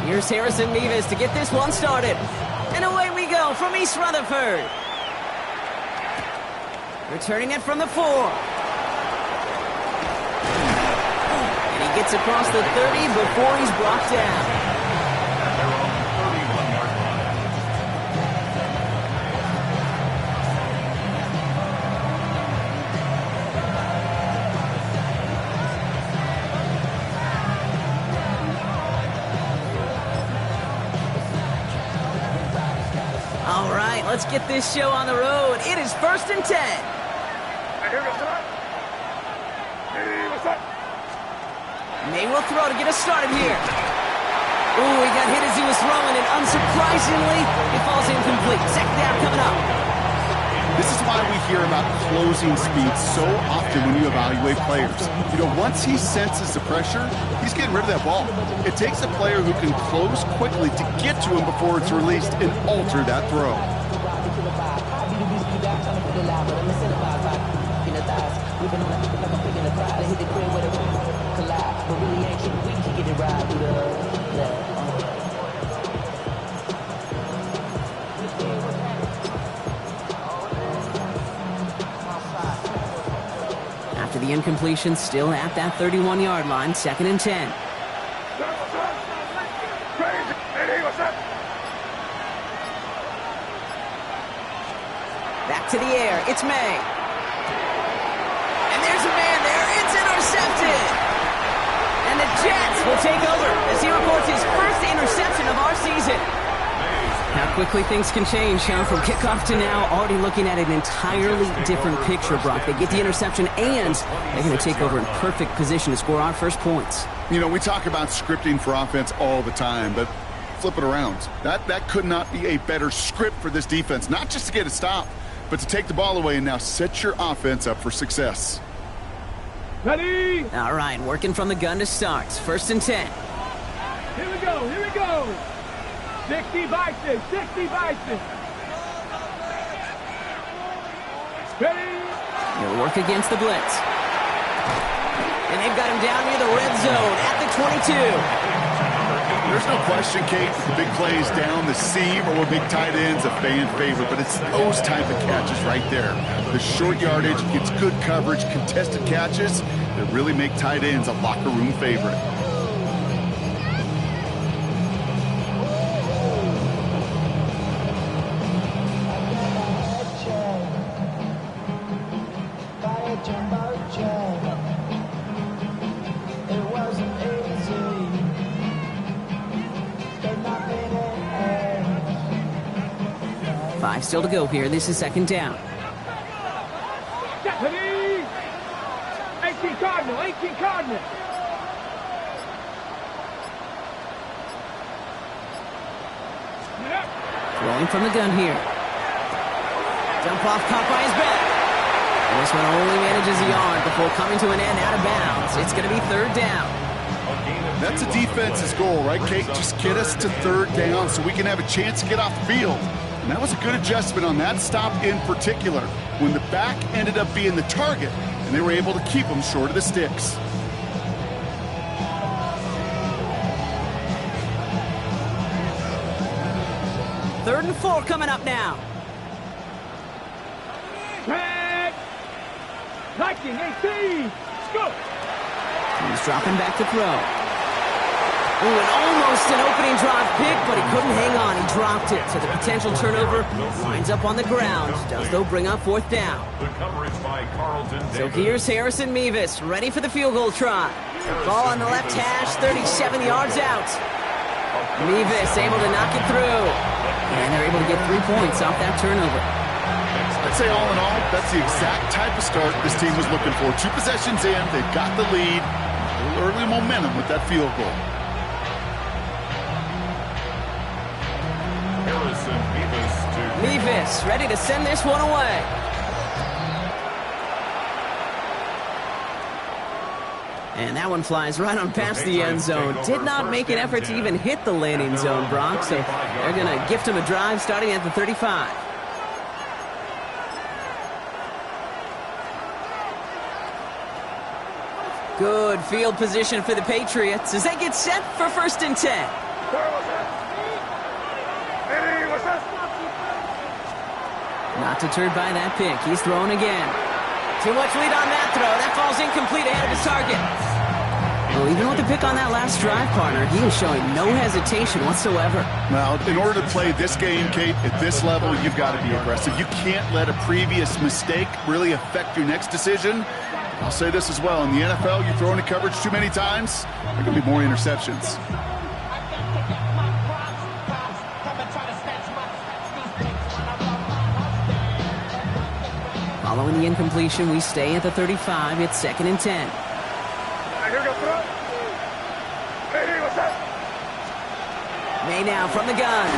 Here's Harrison Mevis to get this one started. And away we go from East Rutherford. Returning it from the 4. And he gets across the 30 before he's brought down. All right, let's get this show on the road. It is 1st and 10. May will throw to get us started here. Ooh, he got hit as he was throwing, and unsurprisingly, it falls incomplete. Second down coming up. This is why we hear about closing speed so often when you evaluate players. You know, once he senses the pressure, he's getting rid of that ball. It takes a player who can close quickly to get to him before it's released and alter that throw. After the incompletion, still at that 31-yard line, 2nd and 10. Back to the air, it's May. And there's a man there, it's intercepted! And the Jets will take over as he reports his first interception of our season. How quickly things can change, huh? From kickoff to now, already looking at an entirely different picture, Brock. They get the interception, and they're going to take over in perfect position to score our first points. You know, we talk about scripting for offense all the time, but flip it around. That could not be a better script for this defense, not just to get a stop, but to take the ball away and now set your offense up for success. Ready? All right, working from the gun to start. 1st and 10. Here we go, here we go. 60 Bison, 60 Bison. Ready? He'll work against the blitz. And they've got him down near the red zone at the 22. There's no question, Kate, the big plays down the seam or big tight ends a fan favorite, but it's those type of catches right there. The short yardage, gets good coverage, contested catches that really make tight ends a locker room favorite. Still to go here. This is 2nd down. 18 Cardinal, 18 Cardinal. Throwing from the gun here. Dump off, caught by his back. And this one only manages a yard before coming to an end out of bounds. It's going to be 3rd down. That's a defense's goal, right, Kate? Just get us to 3rd down so we can have a chance to get off the field. And that was a good adjustment on that stop in particular, when the back ended up being the target, and they were able to keep them short of the sticks. Third and 4 coming up now. Tag! Liking 18! Let's go! He's dropping back to throw. Ooh, and almost an opening drive pick, but he couldn't hang on. He dropped it, so the potential turnover winds up on the ground. Does, though, bring up 4th down. So here's Harrison Mevis, ready for the field goal try. Ball on the left hash, 37 yards out. Mevis able to knock it through. And they're able to get 3 points off that turnover. I'd say all in all, that's the exact type of start this team was looking for. 2 possessions in, they've got the lead. A little early momentum with that field goal. Mevis ready to send this one away. And that one flies right on past the end zone. Did not make an effort to even hit the landing zone, Brock. So they're going to gift him a drive starting at the 35. Good field position for the Patriots as they get set for 1st and 10. Not deterred by that pick. He's throwing again. Too much lead on that throw. That fall's incomplete ahead of his target. Well, even with the pick on that last drive, partner, he is showing no hesitation whatsoever. Well, in order to play this game, Kate, at this level, you've got to be aggressive. You can't let a previous mistake really affect your next decision. I'll say this as well. In the NFL, you throw into coverage too many times, there are going to be more interceptions. Following the incompletion, we stay at the 35. It's 2nd and 10. May now from the gun.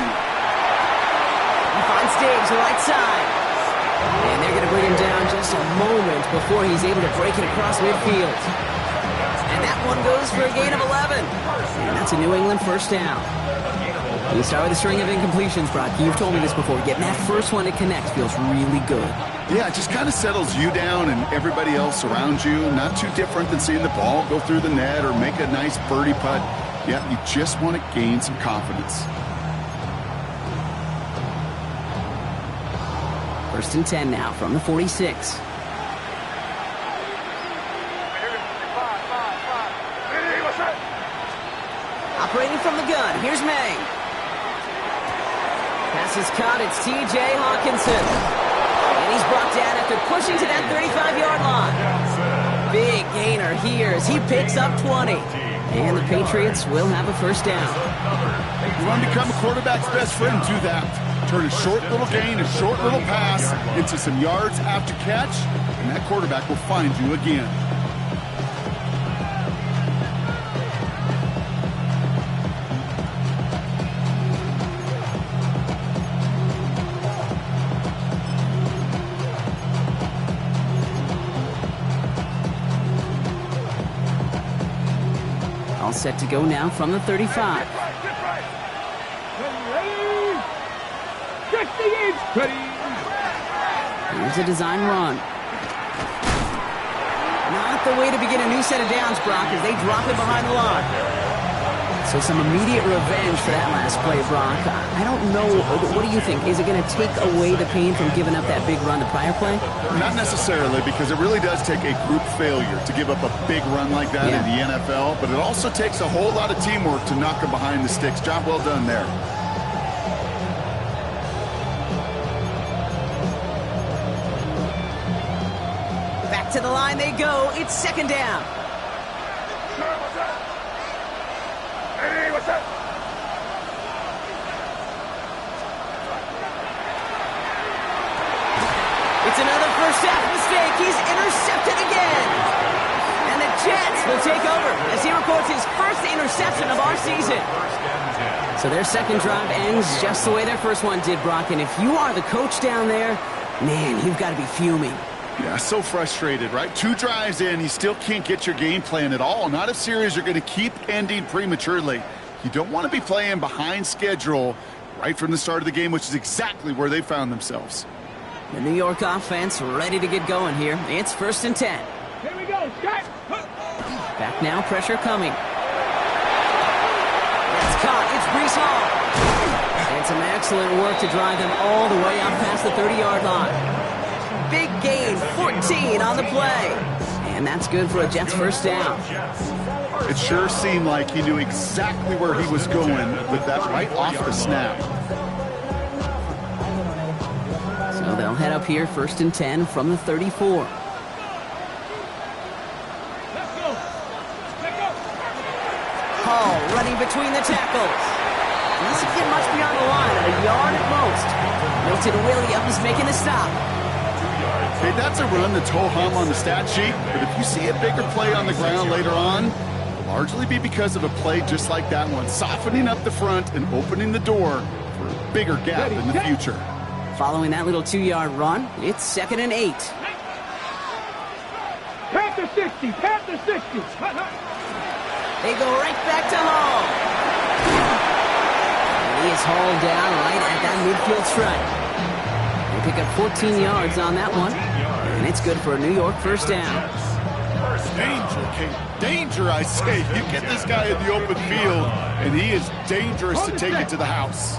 He finds Diggs, right side. And they're going to bring him down just a moment before he's able to break it across midfield. And that one goes for a gain of 11. And that's a New England first down. We start with a string of incompletions, Brock. You've told me this before. Getting that first one to connect feels really good. Yeah, it just kind of settles you down and everybody else around you. Not too different than seeing the ball go through the net or make a nice birdie putt. Yeah, you just want to gain some confidence. 1st and 10 now from the 46. Operating from the gun, here's May. Pass is caught, it's T.J. Hawkinson. And he's brought down after pushing to that 35-yard line. Big gainer here as he picks up 20. And the Patriots will have a first down. You want to become a quarterback's best friend, do that. Turn a short little gain, a short little pass into some yards after catch, and that quarterback will find you again. All set to go now from the 35. Here's a design run. Not the way to begin a new set of downs, Brock, as they drop it behind the line. So some immediate revenge for that last play, Brock. I don't know. What do you think? Is it going to take away the pain from giving up that big run the prior play? Not necessarily, because it really does take a group failure to give up a big run like that in the NFL, but it also takes a whole lot of teamwork to knock them behind the sticks. Job well done there. Back to the line they go. It's 2nd down. It's another first half mistake. He's intercepted again. And the Jets will take over as he records his first interception of our season. So their second drive ends just the way their first one did, Brock. And if you are the coach down there, man, you've got to be fuming. Yeah, so frustrated, right? 2 drives in, you still can't get your game plan at all. Not if series are going to keep ending prematurely. You don't want to be playing behind schedule right from the start of the game, which is exactly where they found themselves. The New York offense ready to get going here. It's 1st and 10. Here we go, Scott. Back now, pressure coming. It's caught. It's Breece Hall. And some excellent work to drive them all the way out past the 30-yard line. Big gain, 14 on the play. And that's good for a Jets first down. It sure seemed like he knew exactly where he was going with that right off the snap. So they'll head up here 1st and 10 from the 34. Hall running between the tackles. He doesn't get much beyond the line, a yard at most. Milton Williams making the stop. Hey, that's a run that's ho-hum on the stat sheet, but if you see a bigger play on the ground later on, it'll largely be because of a play just like that one, softening up the front and opening the door for a bigger gap in the future. Following that little 2-yard run, it's 2nd and 8. Panther 60, Panther 60. They go right back to Hall. And he is hauled down right at that midfield stripe. They pick up 14 yards on that one, and it's good for a New York first down. Danger, Kate. Danger, I say. You get this guy in the open field, and he is dangerous to take it to the house.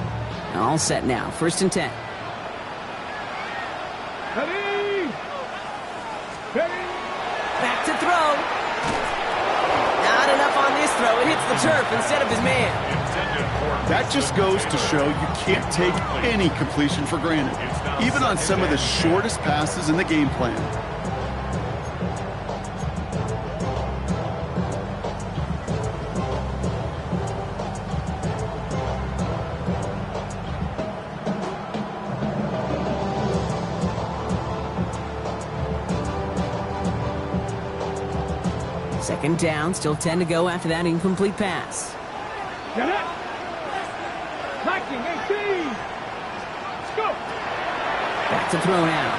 All set now. 1st and 10. Ready? Ready? Back to throw. Not enough on this throw. It hits the turf instead of his man. That just goes to show you can't take any completion for granted, even on some of the shortest passes in the game plan. Second down, still 10 to go after that incomplete pass. Get it? Blocking, 18. Let's go. Back to throw now.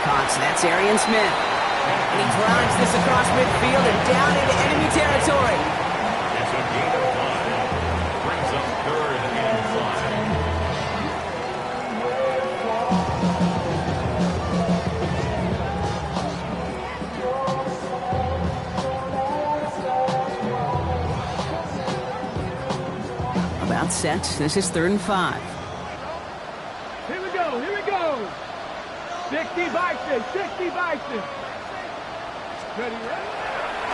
Cox, that's Arian Smith. And he drives this across midfield and down into enemy territory. It's a gain of 5. Brings up 3rd and 5. About set. This is 3rd and 5. Here we go, here we go. 60 Bison, 60 Bison. Ready, ready?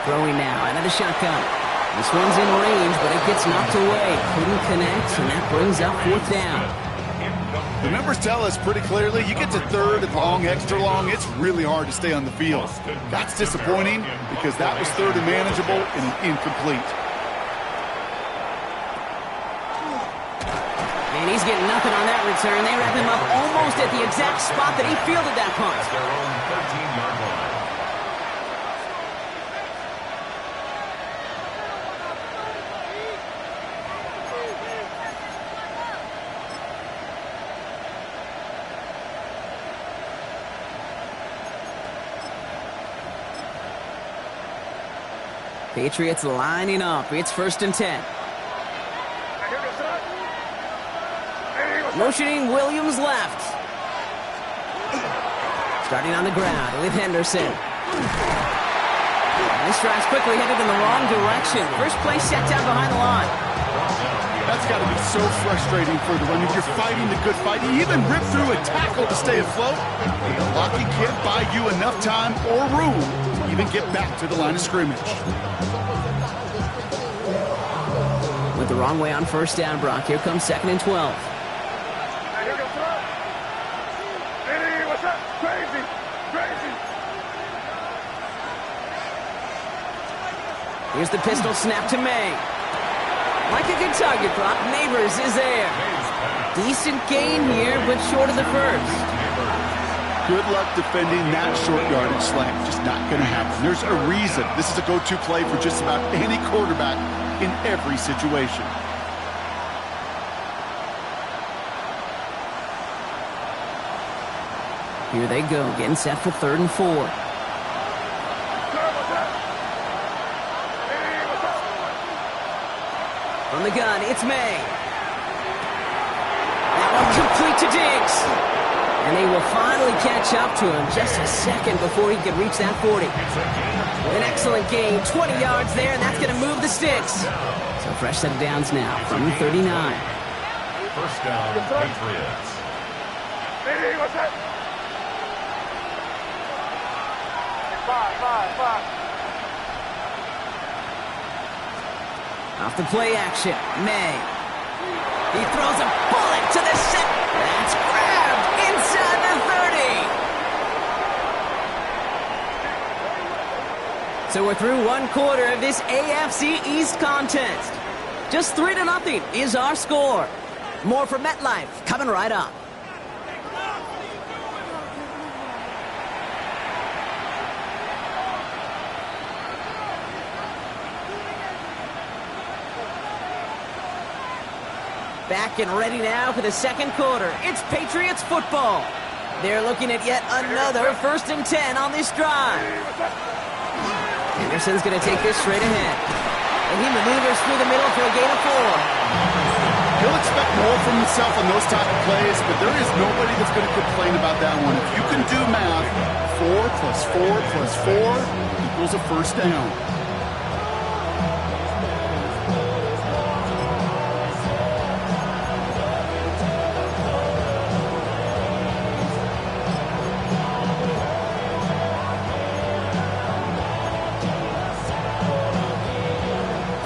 Throwing now, another shotgun. This one's in range, but it gets knocked away. Couldn't connect, and that brings up 4th down. The numbers tell us pretty clearly, you get to 3rd and long, extra long, it's really hard to stay on the field. That's disappointing because that was 3rd and manageable and an incomplete. And he's getting nothing on that return. They wrap him up almost at the exact spot that he fielded that punt. Their own 13-yard line. Patriots lining up. It's 1st and 10. Motioning Williams left. Starting on the ground with Henderson. This drive's quickly headed in the wrong direction. First play set down behind the line. That's got to be so frustrating for the runner. You're fighting the good fight. You even rip through a tackle to stay afloat. The blocking can't buy you enough time or room to even get back to the line of scrimmage. Went the wrong way on 1st down, Brock. Here comes 2nd and 12. What's up? Crazy, crazy. Here's the pistol snap to May. Like a good target, Brock. Neighbors is there. Decent gain here, but short of the first. Good luck defending that short yardage slant. Just not going to happen. There's a reason. This is a go-to play for just about any quarterback in every situation. Here they go, getting set for 3rd and 4. From the gun, it's May. That one complete to Diggs. And they will finally catch up to him just a second before he can reach that 40. An excellent gain, 20 yards there, and that's going to move the sticks. So fresh set of downs now from the 39. 1st down, Patriots. Hey, what's that? 5. Off the play action, May. He throws a bullet to the set. That's grabbed inside the 30. So we're through 1 quarter of this AFC East contest. Just 3-0 is our score. More from MetLife coming right up. Back and ready now for the 2nd quarter. It's Patriots football. They're looking at yet another 1st and 10 on this drive. Anderson's going to take this straight ahead. And he maneuvers through the middle for a gain of 4. He'll expect more from himself on those type of plays, but there is nobody that's going to complain about that one. If you can do math, 4 plus 4 plus 4 equals a first down.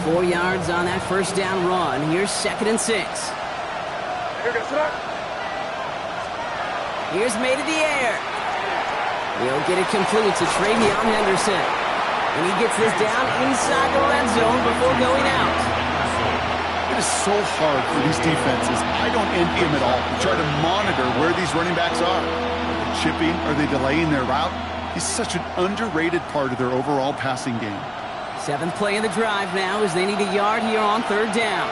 Four yards on that first down run. Here's 2nd and 6. Here's made in the air. He'll get it complete to Travion Henderson. And he gets this down inside the red zone before going out. It is so hard for these defenses. I don't envy them at all. We try to monitor where these running backs are. Are they chipping? Are they delaying their route? He's such an underrated part of their overall passing game. 7th play of the drive now as they need a yard here on 3rd down.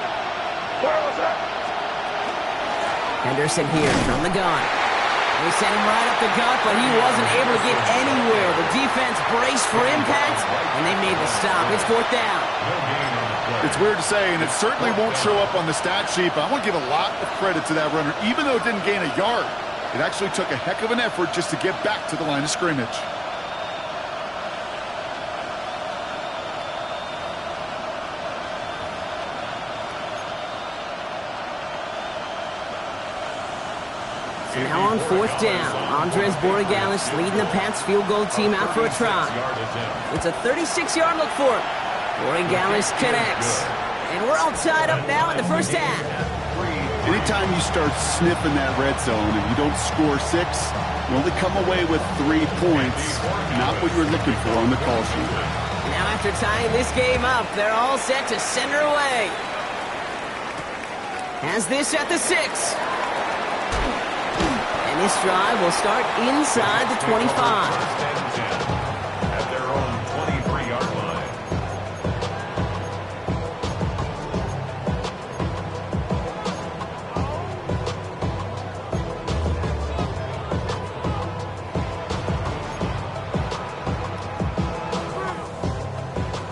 Henderson here from the gun. They sent him right up the gut, but he wasn't able to get anywhere. The defense braced for impact, and they made the stop. It's 4th down. It's weird to say, and it certainly won't show up on the stat sheet, but I want to give a lot of credit to that runner. Even though it didn't gain a yard, it actually took a heck of an effort just to get back to the line of scrimmage. So now on 4th down, Andres Borregales leading the Pats field goal team out for a try. It's a 36-yard look for him. Borregales connects. And we're all tied up now in the first half. Anytime you start sniffing that red zone and you don't score 6, you only come away with 3 points. Not what you're looking for on the call sheet. Now after tying this game up, they're all set to send her away. Has this at the 6. And this drive will start inside the 25. At their own 23-yard line.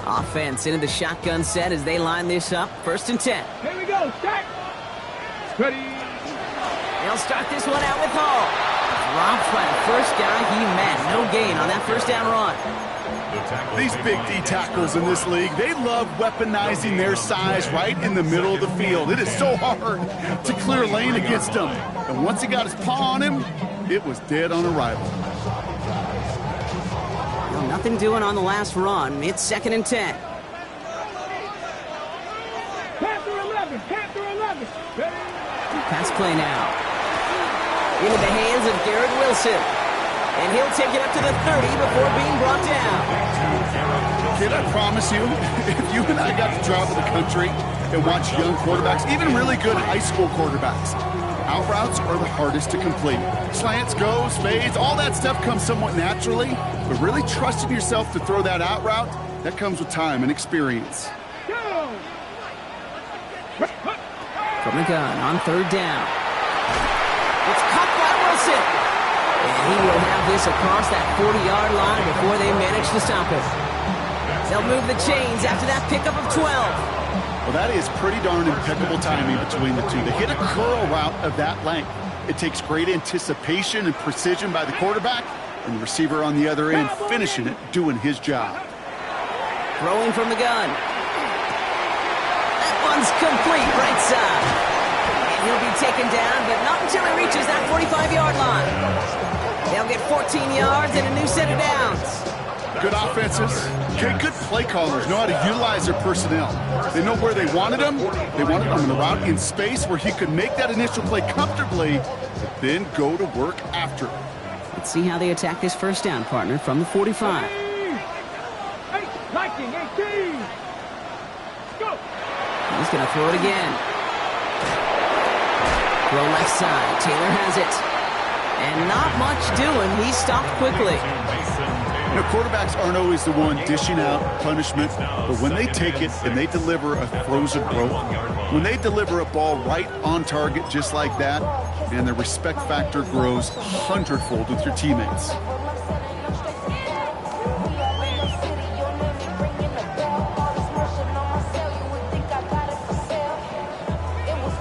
Offense into the shotgun set as they line this up. 1st and 10. Here we go. Stack. Ready. They'll start this one out with Hall. Dropped by the first guy he met. No gain on that first down run. These big D tackles in this league, they love weaponizing their size right in the middle of the field. It is so hard to clear lane against them. And once he got his paw on him, it was dead on arrival. Well, nothing doing on the last run. It's 2nd and 10. Panther 11. Panther 11. Ready. Pass play now. Into the hands of Garrett Wilson. And he'll take it up to the 30 before being brought down. Kid, I promise you, if you and I got to travel the country and watch young quarterbacks, even really good high school quarterbacks, out routes are the hardest to complete. Slants, goes, fades, all that stuff comes somewhat naturally, but really trusting yourself to throw that out route, that comes with time and experience. Go. From the gun on 3rd down. It's caught by Wilson. And he will have this across that 40-yard line before they manage to stop it. They'll move the chains after that pickup of 12. Well, that is pretty darn impeccable timing between the two. They hit a curl route of that length. It takes great anticipation and precision by the quarterback, and the receiver on the other end finishing it, doing his job. Throwing from the gun. That one's complete right side. And he'll be taken down, but not until he reaches that 45-yard line. They'll get 14 yards and a new set of downs. Good offenses. Okay, good play callers know how to utilize their personnel. They know where they wanted them. They wanted them in the route in space where he could make that initial play comfortably, but then go to work after. Let's see how they attack this first down, partner, from the 45. 19, 18. Go. He's going to throw it again. Throw left side. Taylor has it. And not much doing. He stopped quickly. You know, quarterbacks aren't always the one dishing out punishment, but when they take it and they deliver a frozen rope, when they deliver a ball right on target just like that, and the respect factor grows 100-fold with your teammates.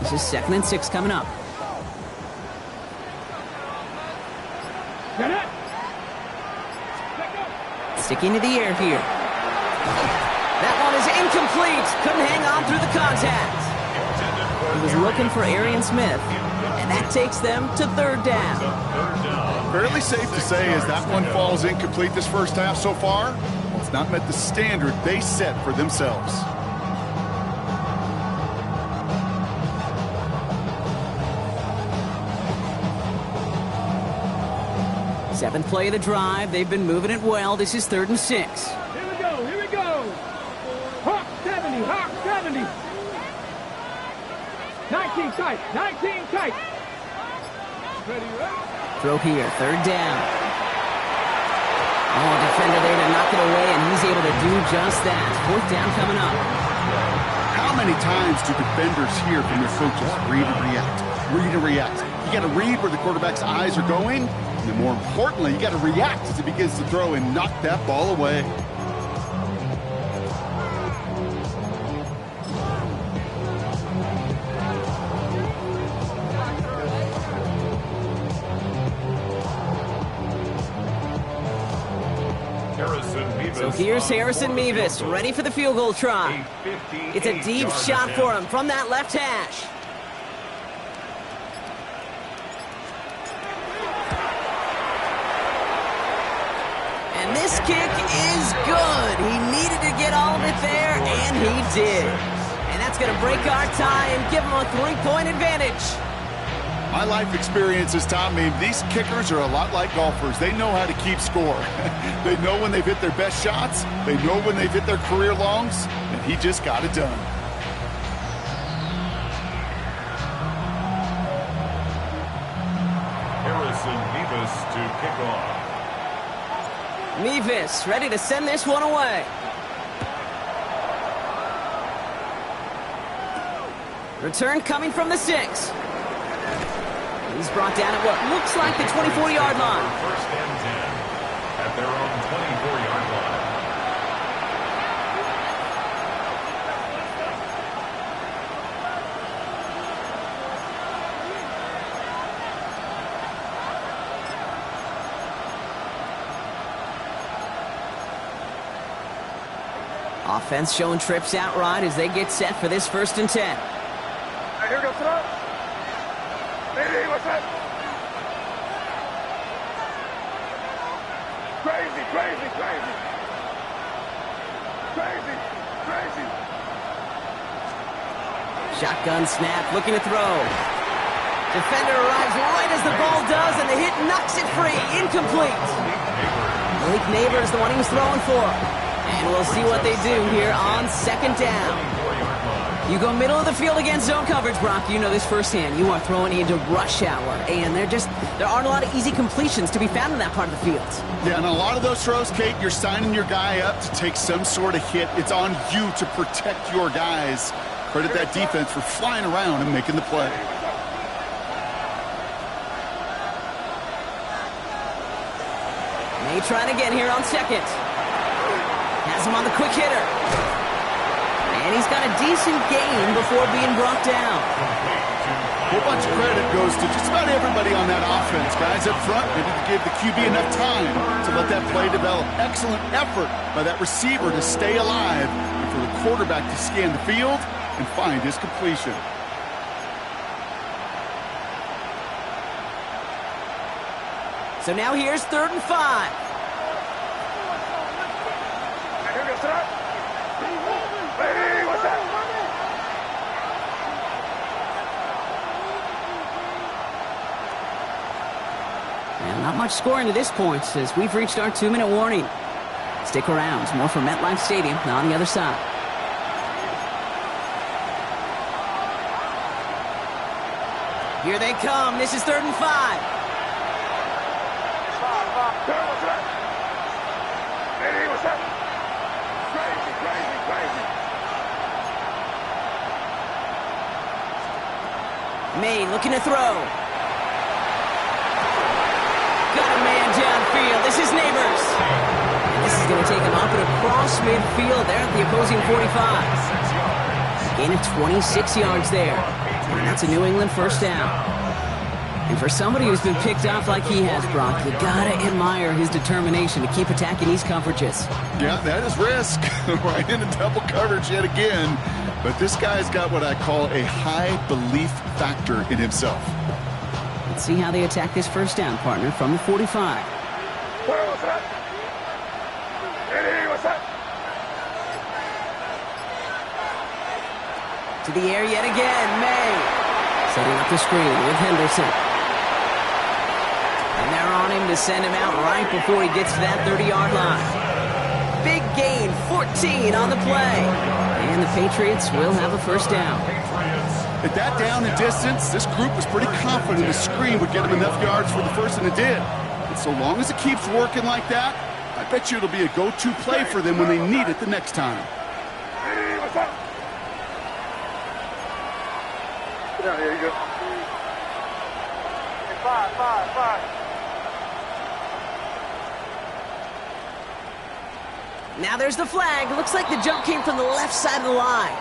This is 2nd and 6 coming up. Get it. Sticking to the air here. That one is incomplete. Couldn't hang on through the contact. He was looking for Arian Smith, and that takes them to third down. Fairly safe to say as that one falls incomplete this first half so far, well, it's not met the standard they set for themselves. Seventh play of the drive. They've been moving it well. This is 3rd and 6. Here we go, here we go. Hawk 70, Hawk 70. 19 tight, 19 tight. Ready, ready. Throw here, 3rd down. Oh, defender there to knock it away, and he's able to do just that. 4th down coming up. How many times do defenders hear from their coaches, read and react, read and react? You got to read where the quarterback's eyes are going, and then more importantly, you got to react as he begins to throw and knock that ball away. So here's Harrison Mevis, ready for the field goal try. It's a deep shot for him from that left hash. And this kick is good. He needed to get all of it there, and he did. And that's going to break our tie and give him a 3-point advantage. My life experience has taught me these kickers are a lot like golfers. They know how to keep score. They know when they've hit their best shots. They know when they've hit their career longs, and he just got it done. Harrison Mevis to kick off. Mevis ready to send this one away. Return coming from the 6. He's brought down at what looks like the 24-yard line. 1st and 10 at their own 24-yard line. Offense showing trips out right as they get set for this 1st and 10. Here goes throw. Hey, what's that? Crazy, crazy, crazy. Crazy, crazy. Shotgun snap, looking to throw. Defender arrives right as the ball does, and the hit knocks it free. Incomplete. Malik Neighbors, the one he was throwing for. And we'll see what they do here on 2nd down. You go middle of the field against zone coverage, Brock. You know this firsthand. You are throwing into rush hour, and there aren't a lot of easy completions to be found in that part of the field. Yeah, and a lot of those throws, Kate, you're signing your guy up to take some sort of hit. It's on you to protect your guys. Credit that defense for flying around and making the play. May trying again here on 2nd. Has him on the quick hitter. And he's got a decent gain before being brought down. A whole bunch of credit goes to just about everybody on that offense. Guys up front, maybe to give the QB enough time to let that play develop. Excellent effort by that receiver to stay alive and for the quarterback to scan the field and find his completion. So now here's 3rd and 5. Here goes throw. Hey, what's that? And not much scoring to this point as we've reached our 2-minute warning. Stick around. More from MetLife Stadium on the other side. Here they come. This is 3rd and 5. What's that? Hey, what's that? Crazy, crazy, crazy. May looking to throw. Got a man downfield. This is Neighbors. And this is going to take him up and across midfield there at the opposing 45. Gain of 26 yards there. And that's a New England 1st down. And for somebody who's been picked off like he has, Brock, you gotta admire his determination to keep attacking these coverages. Yeah, that is risk. Right into double coverage yet again. But this guy's got what I call a high belief factor in himself. Let's see how they attack this first down, partner, from the 45. What's up? Hey, what's up? To the air yet again, May. Setting up the screen with Henderson. And they're on him to send him out right before he gets to that 30-yard line. Big gain, 14 on the play. And the Patriots will have a first down. At that down and distance, this group was pretty confident the screen would get them enough yards for the first, and it did. And so long as it keeps working like that, I bet you it'll be a go-to play for them when they need it the next time. Hey, what's up? Yeah, there you go. Hey, five. Now there's the flag. Looks like the jump came from the left side of the line.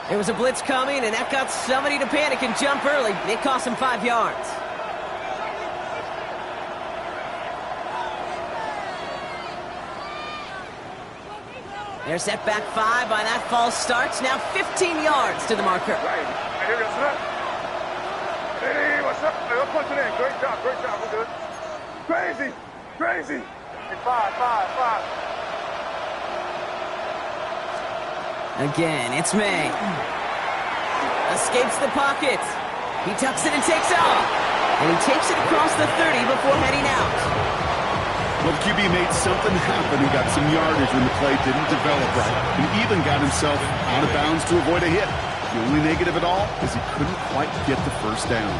There was a blitz coming, and that got somebody to panic and jump early. It cost him 5 yards. They're set back 5 by that false starts. Now 15 yards to the marker. Hey, what's up? Hey, what's up? Hey, let's punch it in. Great job. We're good. Crazy. Hey, five. Again, it's May. Escapes the pocket. He tucks it and takes off. And he takes it across the 30 before heading out. Well, the QB made something happen and got some yardage when the play didn't develop right. And even got himself out of bounds to avoid a hit. The only negative at all is he couldn't quite get the first down.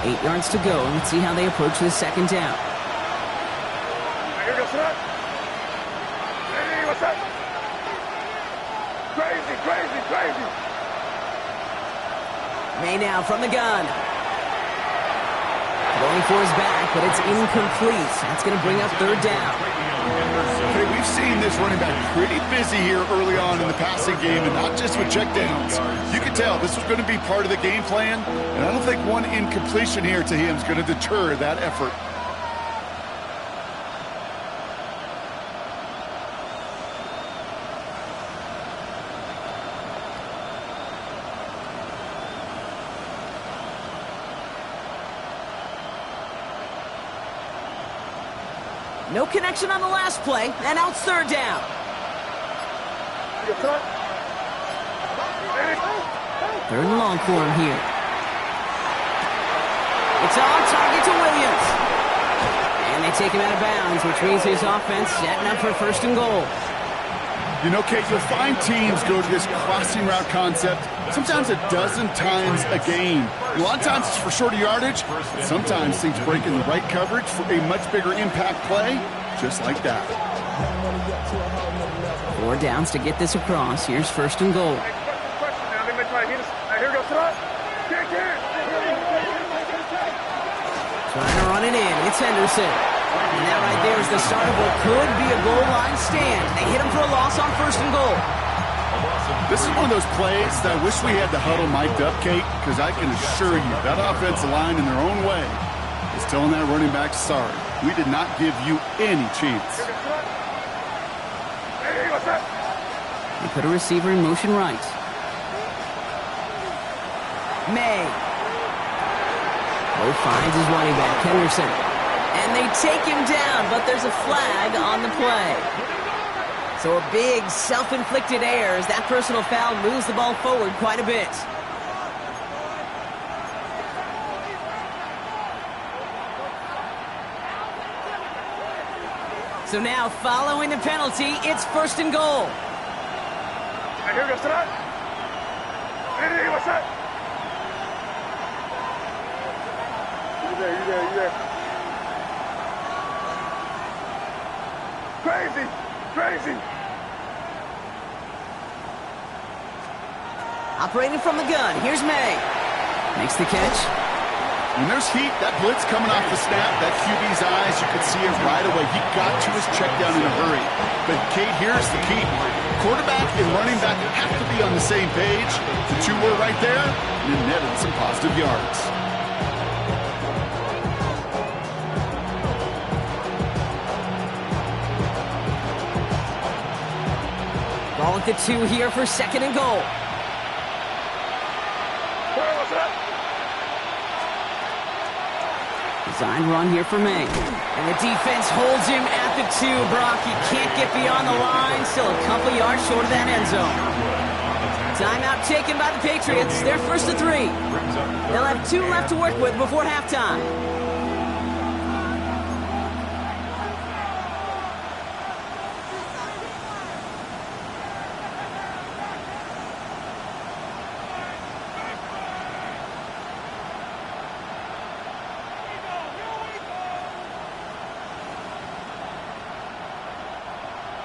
8 yards to go. Let's see how they approach this second down. Here goes that. Hey, what's up? Crazy. May now from the gun. Going for his back, but it's incomplete. That's going to bring up third down. Okay, we've seen this running back pretty busy here early on in the passing game, and not just with checkdowns. You can tell this was going to be part of the game plan, and I don't think one incompletion here to him is going to deter that effort. No connection on the last play, and out third down. Third and long for him here. It's on target to Williams. And they take him out of bounds, which means his offense setting up for first and goal. You know, Kate, you'll find teams go to this crossing route concept sometimes a dozen times a game. A lot of times it's for shorter yardage, but sometimes things break in the right coverage for a much bigger impact play, just like that. 4 downs to get this across. Here's first and goal. Trying to run it in. It's Henderson. And that right there is the start of what could be a goal line stand. They hit him for a loss on first and goal. This is one of those plays that I wish we had the huddle mic'd up, Kate, because I can assure you that offensive line in their own way is telling that running back, sorry, we did not give you any chance. They put a receiver in motion right. May. Bo finds his running back, Henderson. And they take him down, but there's a flag on the play. So a big self-inflicted error as that personal foul moves the ball forward quite a bit. So now, following the penalty, it's first and goal. Here goes that. Hey, what's that? You there. Crazy. Operating from the gun, here's May. Makes the catch. When there's heat, that blitz coming off the snap, that QB's eyes, you could see it right away. He got to his check down in a hurry. But, Kate, here's the key. Quarterback and running back have to be on the same page. The two were right there, and it netted some positive yards. Ball at the 2 here for 2nd and goal. Designed run here for May. And the defense holds him at the 2. Brock, he can't get beyond the line. Still a couple yards short of that end zone. Timeout taken by the Patriots. They're 1st and 3. They'll have 2 left to work with before halftime.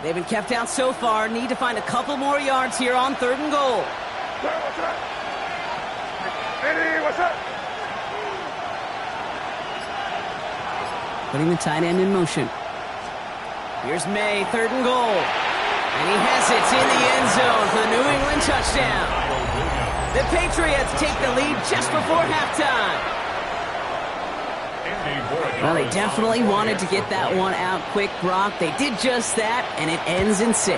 They've been kept out so far. Need to find a couple more yards here on 3rd and goal. Putting the tight end in motion. Here's May, 3rd and goal. And he has it in the end zone for the New England touchdown. The Patriots take the lead just before halftime. Well, they definitely wanted to get that one out quick, Brock. They did just that, and it ends in 6.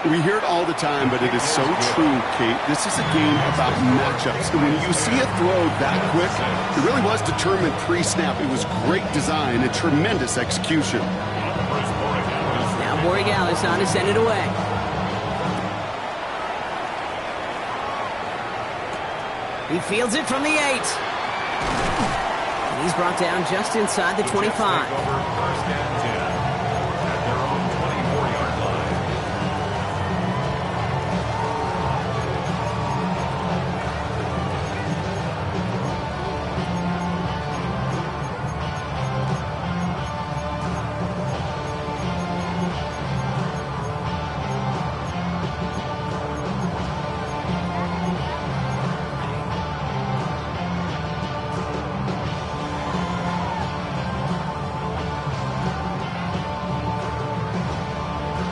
We hear it all the time, but it is so true, Kate. This is a game about matchups. And when you see a throw that quick, it really was determined pre-snap. It was great design and tremendous execution. Now Borregales on to send it away. He fields it from the 8. He's brought down just inside the 25. First and 10 at their own 24-yard line.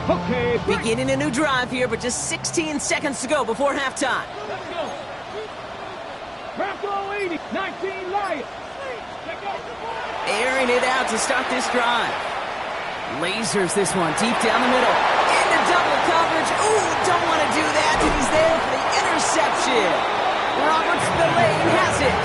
Okay, Beginning a new drive here, but just 16 seconds to go before halftime. let's go. Bronco 80, 19 Lions. Airing it out to start this drive. Lasers this one deep down the middle. Into double coverage. Ooh, don't want to do that. And he's there for the interception. Robert Spillane has it.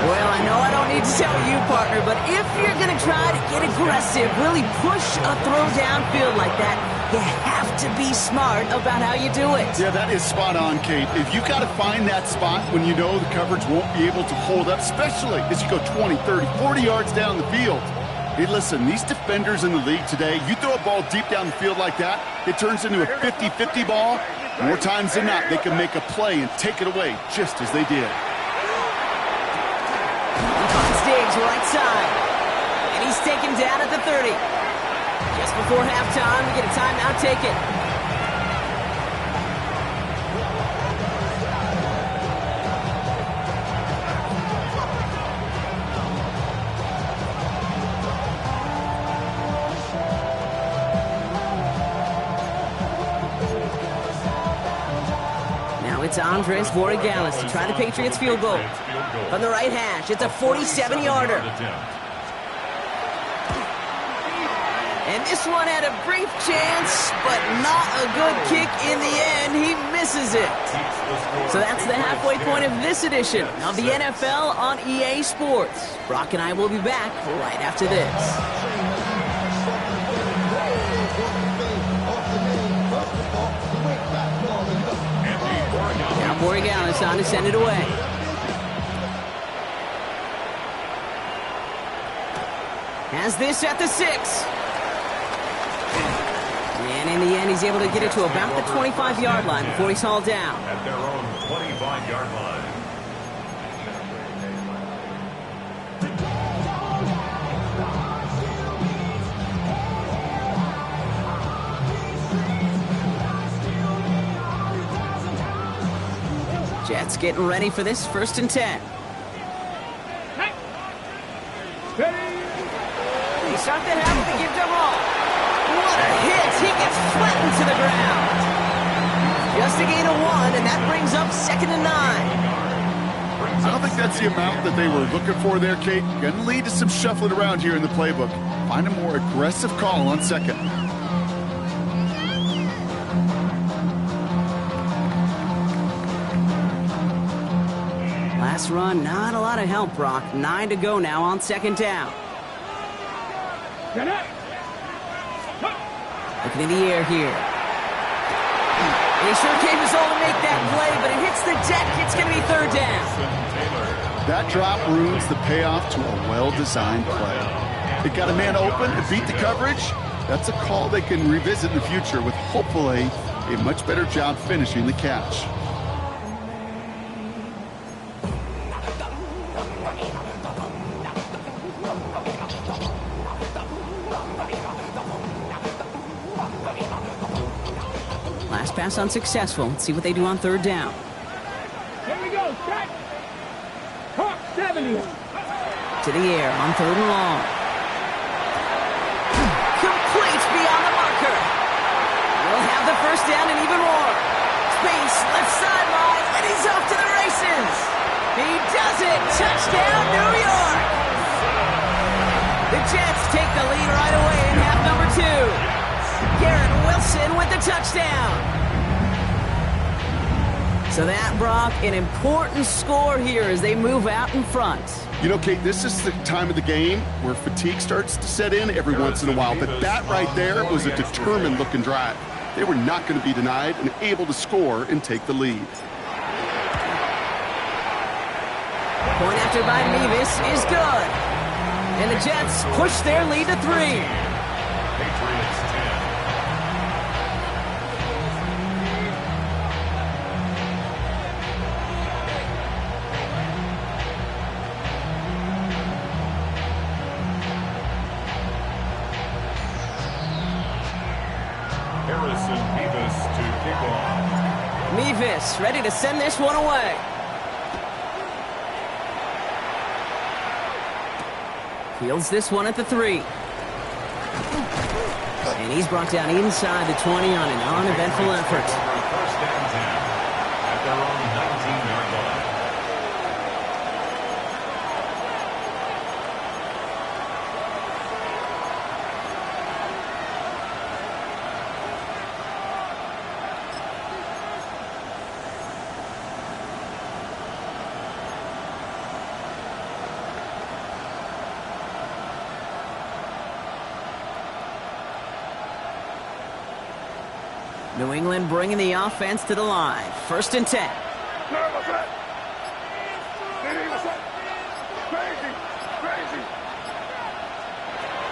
Well, I know I don't need to tell you, partner, but if you're going to try to get aggressive, really push a throw downfield like that, you have to be smart about how you do it. Yeah, that is spot on, Kate. If you got to find that spot when you know the coverage won't be able to hold up, especially as you go 20, 30, 40 yards down the field. Hey, listen, these defenders in the league today, you throw a ball deep down the field like that, it turns into a 50-50 ball. More times than not, they can make a play and take it away just as they did. Diggs right side. And he's taken down at the 30. Just before halftime, we get a timeout taken. Now it's Andres Borregales to try the Patriots field goal. From the right hash, it's a 47-yarder. And this one had a brief chance, but not a good kick in the end. He misses it. So that's the halfway point of this edition of the NFL on EA Sports. Brock and I will be back right after this. Now Borregales on to send it away. Has this at the 6. And in the end, he's able to get it to about the 25-yard line before he's hauled down. At their own 25-yard line. Jets getting ready for this 1st and 10. They start the half with a give to Hall. What a hit! He gets flattened to the ground. Just a gain of 1, and that brings up 2nd and 9. I don't think that's the amount that they were looking for there, Kate. Going to lead to some shuffling around here in the playbook. Find a more aggressive call on 2nd. Last run, not a lot of help, Brock. 9 to go now on second down. Get it. Looking in the air here. He sure gave his all to make that play, but it hits the deck. It's going to be third down. That drop ruins the payoff to a well-designed play. It got a man open and beat the coverage. That's a call they can revisit in the future with hopefully a much better job finishing the catch. Last pass unsuccessful. Let's see what they do on third down. Here we go. Set. Hawk 70. To the air on third and long. Complete beyond the marker. We'll have the first down and even more. Space, left sideline, and he's off to the races. He does it. Touchdown, New York. The Jets take the lead right away in half number 2. Garrett Wilson with the touchdown. So that, Brock, an important score here as they move out in front. You know, Kate, this is the time of the game where fatigue starts to set in every once in a while. But that right there was a determined-looking drive. They were not going to be denied and able to score and take the lead. Point after by Mevis is good. And the Jets push their lead to 3. Patriots 10. Harrison Mevis to kick off. Mevis ready to send this one away. Fields this one at the 3. And he's brought down inside the 20 on an uneventful effort. First and 10 at their own 19-yard line. New England bringing the offense to the line. First and 10.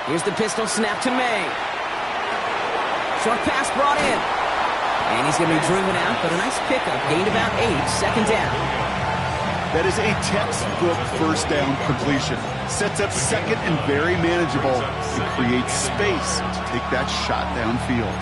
Here's the pistol snap to May. Short pass brought in. And he's going to be driven out, but a nice pickup. Gained about 8. Second down. That is a textbook first down completion. Sets up second and very manageable. It creates space to take that shot downfield.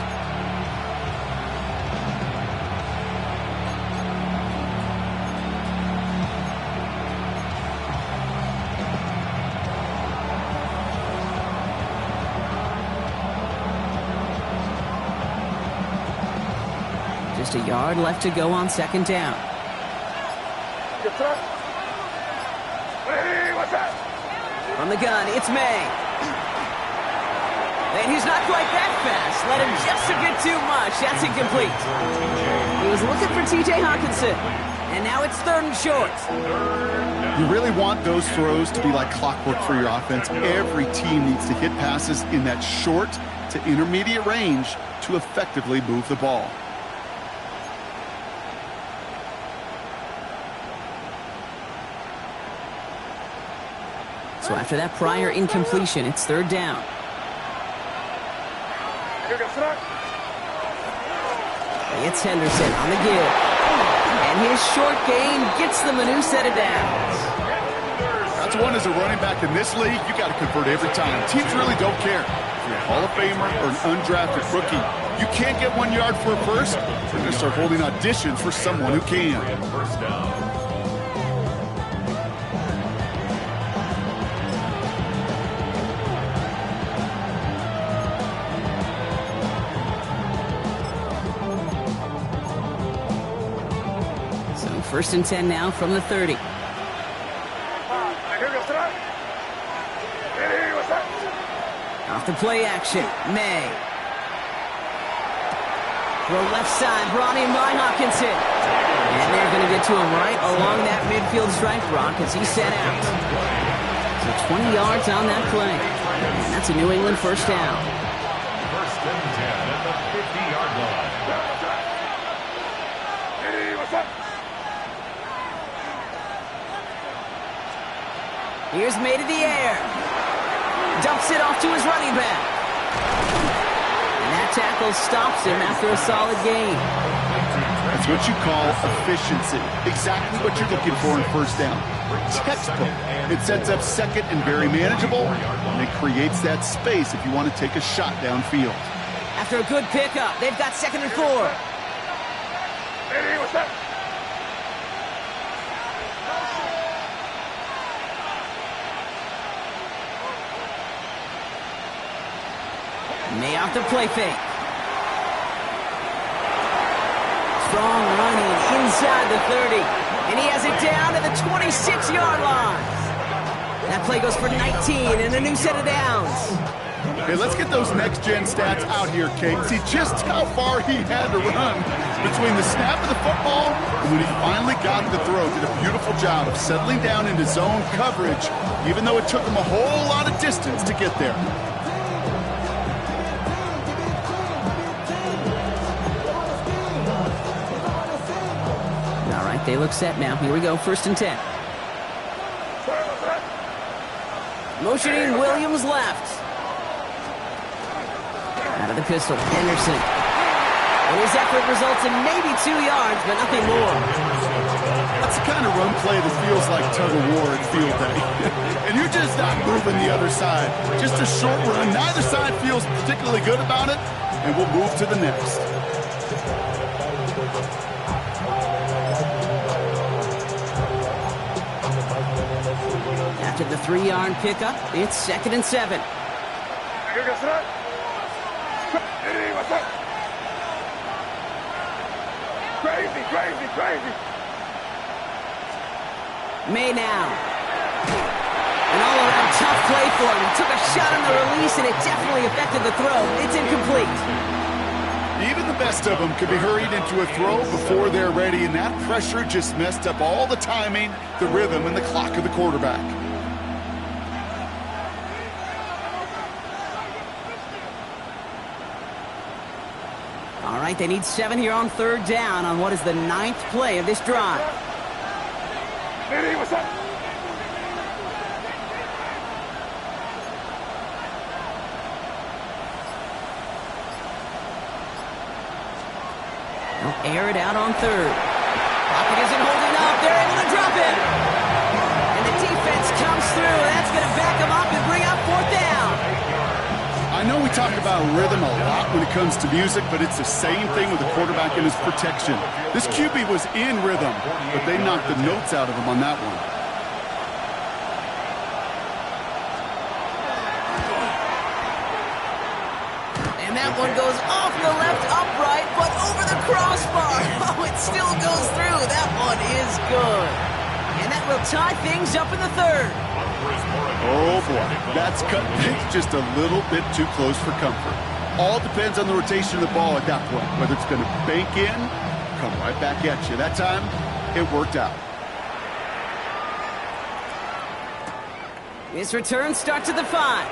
Just a yard left to go on second down. From the gun, it's May. And he's not quite that fast. Let him just a bit too much. That's incomplete. He was looking for T.J. Hawkinson. And now it's third and short. You really want those throws to be like clockwork for your offense. Every team needs to hit passes in that short to intermediate range to effectively move the ball. So after that prior incompletion, it's third down. It's Henderson on the give. And his short gain gets them a new set of downs. That's one as a running back in this league, you got to convert every time. Teams really don't care. If you're a Hall of Famer or an undrafted rookie, you can't get 1 yard for a first. They're going to start holding auditions for someone who can. First down. First and 10 now from the 30. Off the play action, May. Throw left side, brought in by Hawkinson. And they're going to get to him right along that midfield stripe, Brock, as he set out. So 20 yards on that play. And that's a New England first down. First and 10 at the 50-yard line. Here's made in the air. Dumps it off to his running back. And that tackle stops him after a solid gain. That's what you call efficiency. Exactly what you're looking for in first down. Textbook. It sets up second and very manageable, and it creates that space if you want to take a shot downfield. After a good pickup, they've got 2nd and 4. May off the play fake. Strong running inside the 30. And he has it down to the 26-yard line. That play goes for 19 and a new set of downs. Okay, let's get those next-gen stats out here, Kate. See just how far he had to run between the snap of the football and when he finally got the throw. Did a beautiful job of settling down into zone coverage, even though it took him a whole lot of distance to get there. All right, they look set now. Here we go, 1st and 10. Motioning Williams left. Out of the pistol, Henderson. And his effort results in maybe 2 yards, but nothing more. That's the kind of run play that feels like tug-of-war at field day. And you're just not moving the other side. Just a short run. Neither side feels particularly good about it, and we'll move to the next. After the 3-yard pickup, it's 2nd and 7. Crazy. May now. An all-around tough play for him. He took a shot on the release, and it definitely affected the throw. It's incomplete. Even the best of them could be hurried into a throw before they're ready, and that pressure just messed up all the timing, the rhythm, and the clock of the quarterback. All right, they need 7 here on 3rd down on what is the 9th play of this drive. Hey, what's up? They'll air it out on 3rd. Pocket isn't holding up. They're able to drop it. And the defense comes through. That's going to back them up and bring up 4th down. I know we talk about rhythm a lot when it comes to music, but it's the same thing with the quarterback and his protection. This QB was in rhythm, but they knocked the notes out of him on that one. And that one goes off the left upright, but over the crossbar. Oh, it still goes through. That one is good. And that will tie things up in the 3rd. Oh, boy. That's cut things just a little bit too close for comfort. All depends on the rotation of the ball at that point, whether it's going to bank in, come right back at you. That time, it worked out. This return starts at the 5.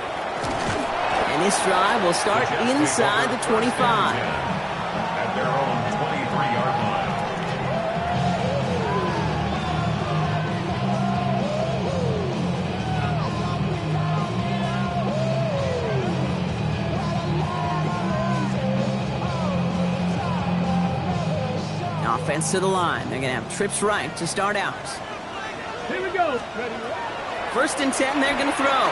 And this drive will start inside the 25. At their own 23-yard line. Offense to the line. They're going to have trips right to start out. Here we go. Ready. 1st and 10, they're going to throw.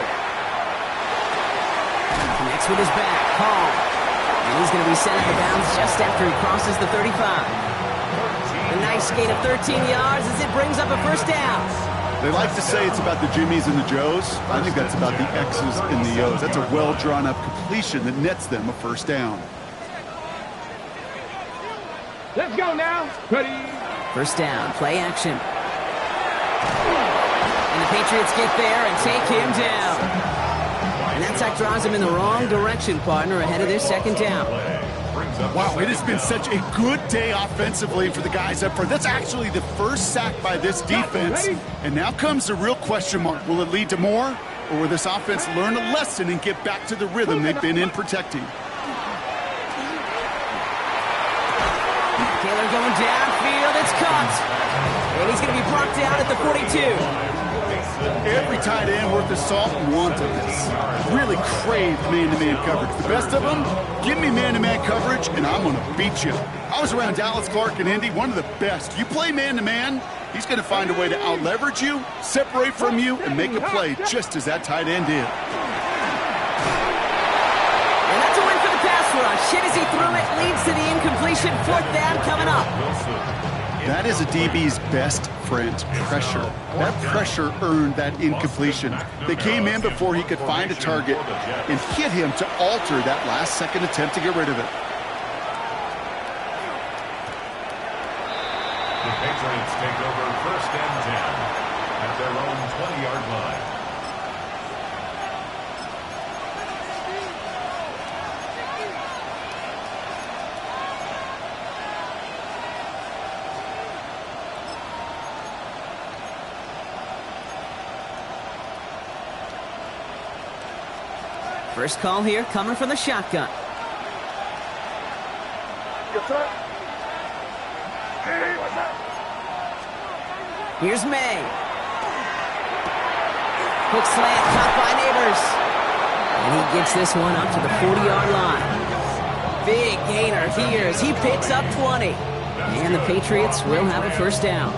Connects with his back, Hall. And he's going to be sent out of bounds just after he crosses the 35. A nice gain of 13 yards as it brings up a 1st down. They like to say it's about the Jimmies and the Joes. I think that's about the X's and the O's. That's a well-drawn-up completion that nets them a 1st down. Let's go now. Ready. 1st down, play action. And the Patriots get there and take him down. And that sack drives him in the wrong direction, partner, ahead of their 2nd down. Brings Wow, it has been such a good day offensively for the guys up front. That's actually the first sack by this defense. And now comes the real question mark. Will it lead to more? Or will this offense learn a lesson and get back to the rhythm they've been in protecting? Taylor going downfield. It's caught. And he's going to be brought down at the 42. Every tight end worth his salt wanted this. Really craved man-to-man coverage. The best of them, give me man-to-man coverage, and I'm going to beat you. I was around Dallas Clark and Indy, one of the best. You play man-to-man, he's going to find a way to out-leverage you, separate from you, and make a play just as that tight end did. And that's a win for the pass rush. Hit as he threw it, leads to the incompletion. Fourth down coming up. That is a DB's best friend, pressure. That pressure earned that incompletion. They came in before he could find a target and hit him to alter that last-second attempt to get rid of it. The Patriots take over 1st and 10 at their own 20-yard line. First call here coming from the shotgun. Here's May. Hook slant caught by Neighbors. And he gets this one up to the 40-yard line. Big gainer here as he picks up 20. And the Patriots will have a first down.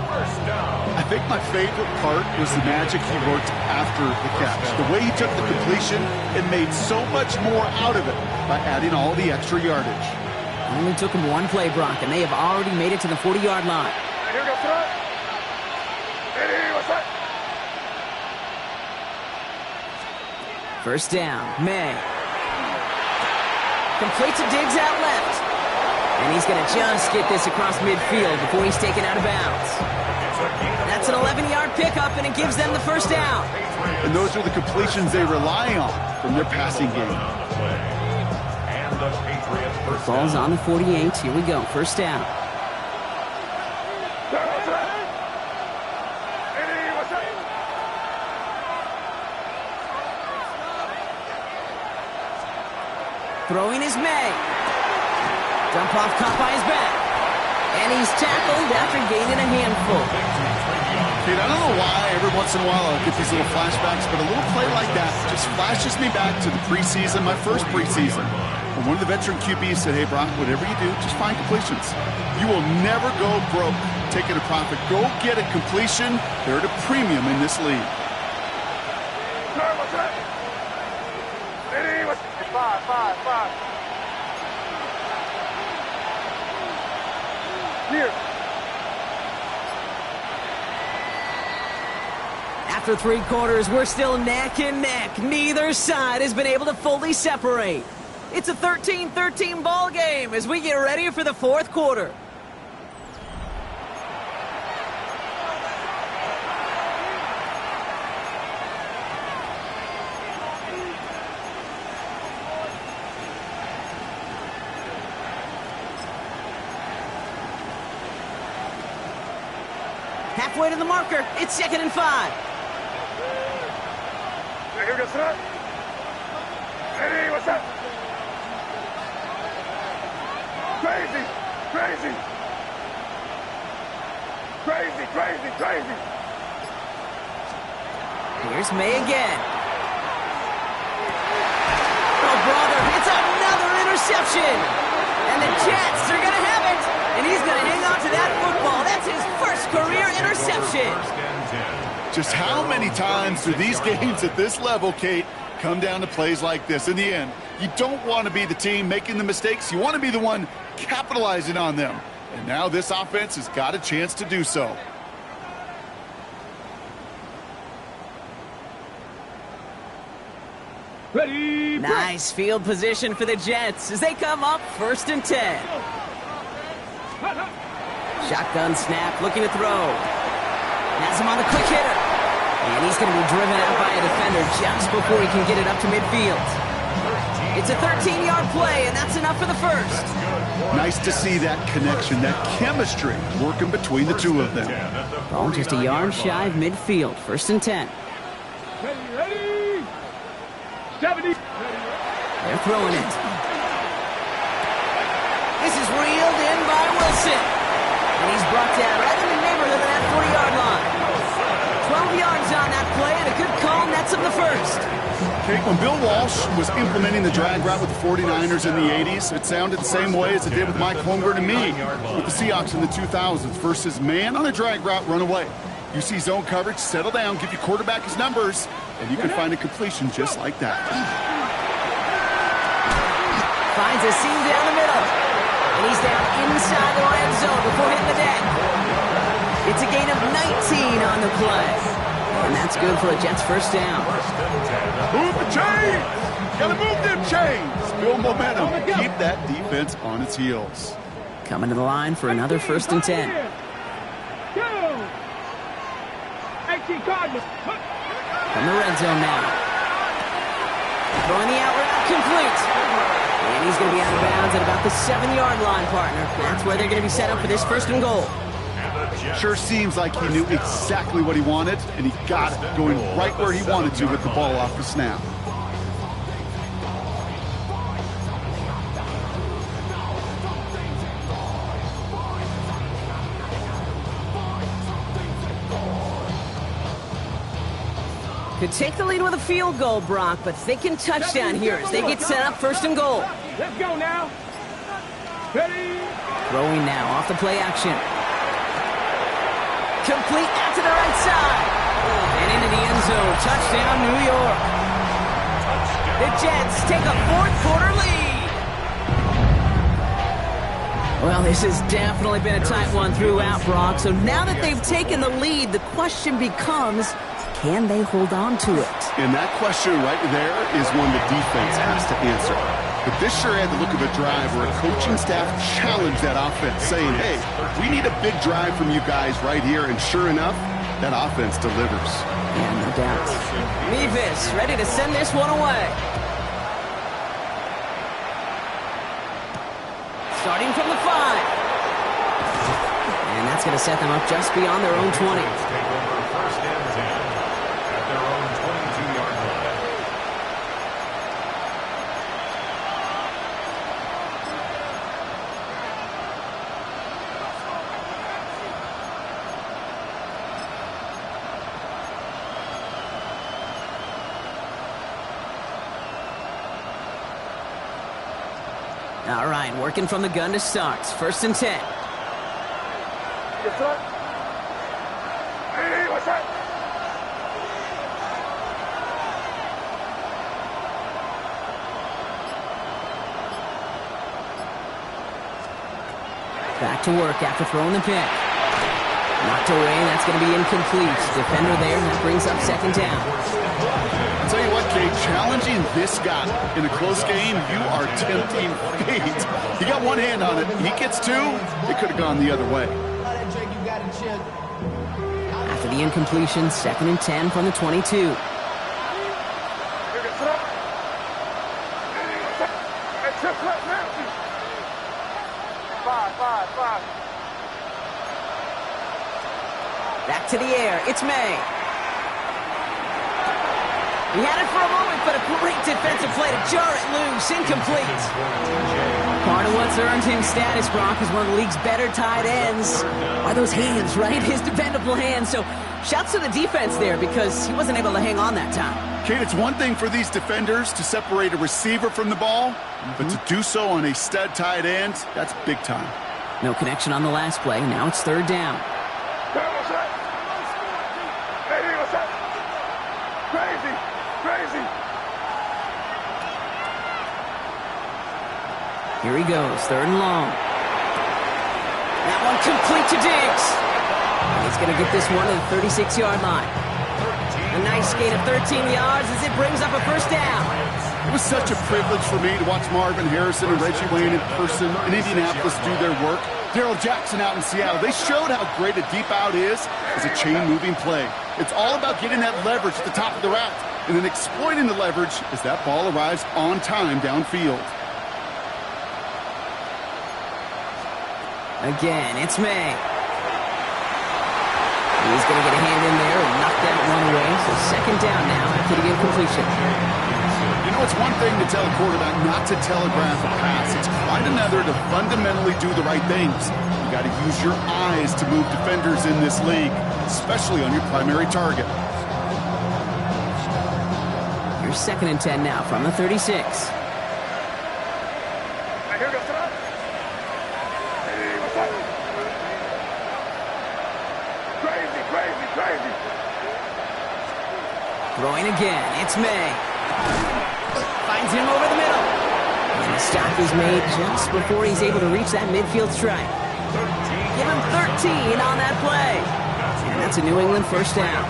I think my favorite part was the magic he worked after the catch. The way he took the completion and made so much more out of it by adding all the extra yardage. Only took him one play, Brock, and they have already made it to the 40-yard line. First down, May. Complete to Diggs out left. And he's going to just get this across midfield before he's taken out of bounds. That's an 11-yard pickup, and it gives them the first down. And those are the completions they rely on from their passing game. Ball's on the 48. Here we go. First down. Throwing is May. Dump off caught by his back. And he's tackled after gaining a handful. Dude, I don't know why every once in a while I'll get these little flashbacks, but a little play like that just flashes me back to the preseason, my first preseason. When one of the veteran QBs said, hey, Brock, whatever you do, just find completions. You will never go broke taking a profit. Go get a completion. They're at a premium in this league. Five. Here. After 3 quarters, we're still neck and neck. Neither side has been able to fully separate. It's a 13-13 ball game as we get ready for the 4th quarter. Halfway to the marker. It's 2nd and 5. Hey, what's up? Crazy. Here's May again. Oh, brother, it's another interception. And the Jets are going to have it. And he's going to hang on to that football. That's his first career interception. Just how many times do these games at this level, Kate, come down to plays like this? In the end, you don't want to be the team making the mistakes. You want to be the one capitalizing on them. And now this offense has got a chance to do so. Ready. Nice field position for the Jets as they come up 1st and 10. Shotgun snap, looking to throw. Has him on the quick hitter. And he's going to be driven out by a defender just before he can get it up to midfield. It's a 13-yard play, and that's enough for the first. Nice to see that connection, that chemistry working between the two of them. Ball just a yard shy of midfield. 1st and 10. Ready? 70. They're throwing it. This is reeled in by Wilson. And he's brought down right in the neighborhood of that 40-yard line. 12 yards on that play, and a good call nets him the first. Okay, when Bill Walsh was implementing the drag route with the 49ers in the 80s, it sounded the same way as it did with Mike Holmgren and me with the Seahawks in the 2000s versus man on a drag route, run away. You see zone coverage, settle down, give your quarterback his numbers, and you can find a completion just like that. Finds a seam down the middle. And he's down inside the red zone before hitting the deck. It's a gain of 19 on the play. And that's good for a Jets first down. Move the chains! Gotta move them chains! Build momentum. Keep that defense on its heels. Coming to the line for another 1st and 10. Go! 18 Cardinals. From the red zone now. Throwing the out route complete. And he's going to be out of bounds at about the 7-yard line, partner. That's where they're going to be set up for this 1st and goal. Sure seems like he knew exactly what he wanted, and he got it, going right where he wanted to with the ball off the snap. Could take the lead with a field goal, Brock, but thinking touchdown here as they get set up 1st and goal. Let's go now. Ready? Throwing now off the play action. Complete out to the right side. And into the end zone. Touchdown, New York. The Jets take a 4th quarter lead. Well, this has definitely been a tight one throughout, Brock. So now that they've taken the lead, the question becomes, can they hold on to it? And that question right there is one the defense has to answer. But this sure had the look of a drive where a coaching staff challenged that offense, saying, hey, we need a big drive from you guys right here. And sure enough, that offense delivers. Yeah, no doubt. Mevis ready to send this one away. Starting from the 5. And that's going to set them up just beyond their own 20. All right, working from the gun to start. 1st and 10. Yes, sir. Hey, what's that? Back to work after throwing the pick. Knocked away, that's going to be incomplete. Defender there, that brings up 2nd down. I'll tell you what, Kate, challenging this guy in a close game, you are tempting fate. He got one hand on it. He gets 2, it could have gone the other way. After the incompletion, 2nd and 10 from the 22. Back to the air, it's May. He had it for a moment, but a great defensive play to jar it loose. Incomplete. Part of what's earned him status, Brock, is one of the league's better tight ends. Are those hands, right? His dependable hands. So shouts to the defense there because he wasn't able to hang on that time. Kate, it's one thing for these defenders to separate a receiver from the ball, but to do so on a stud tight end, that's big time. No connection on the last play. Now it's 3rd down. Here he goes, 3rd and long. That one complete to Diggs. And he's going to get this one to the 36-yard line. A nice gain of 13 yards as it brings up a 1st down. It was such a privilege for me to watch Marvin Harrison and Reggie Wayne in person in Indianapolis do their work. Darrell Jackson out in Seattle. They showed how great a deep out is as a chain-moving play. It's all about getting that leverage at the top of the route and then exploiting the leverage as that ball arrives on time downfield. Again, it's May. He's going to get a hand in there and knock that one away. So second down now after the incompletion. You know, it's one thing to tell a quarterback not to telegraph a pass. It's quite another to fundamentally do the right things. You got to use your eyes to move defenders in this league, especially on your primary target. Here's 2nd and 10 now from the 36. Throwing again, it's May. Finds him over the middle. And the stop is made just before he's able to reach that midfield strike. Give him 13 on that play. And that's a New England first down.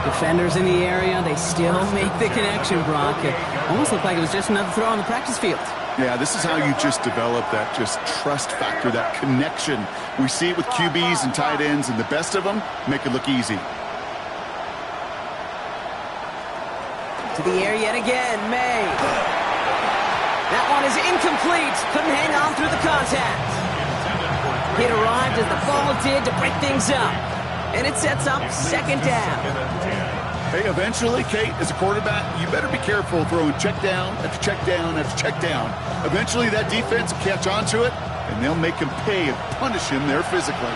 Defenders in the area, they still make the connection, Brock. It almost looked like it was just another throw on the practice field. Yeah, this is how you just develop that just trust factor, that connection. We see it with QBs and tight ends, and the best of them make it look easy. To the air yet again, May. That one is incomplete. Couldn't hang on through the contact. It arrived as the ball did to break things up. And it sets up second down. Hey, eventually, Kate, as a quarterback, you better be careful throwing check down after check down after check down. Eventually, that defense will catch on to it, and they'll make him pay and punish him there physically.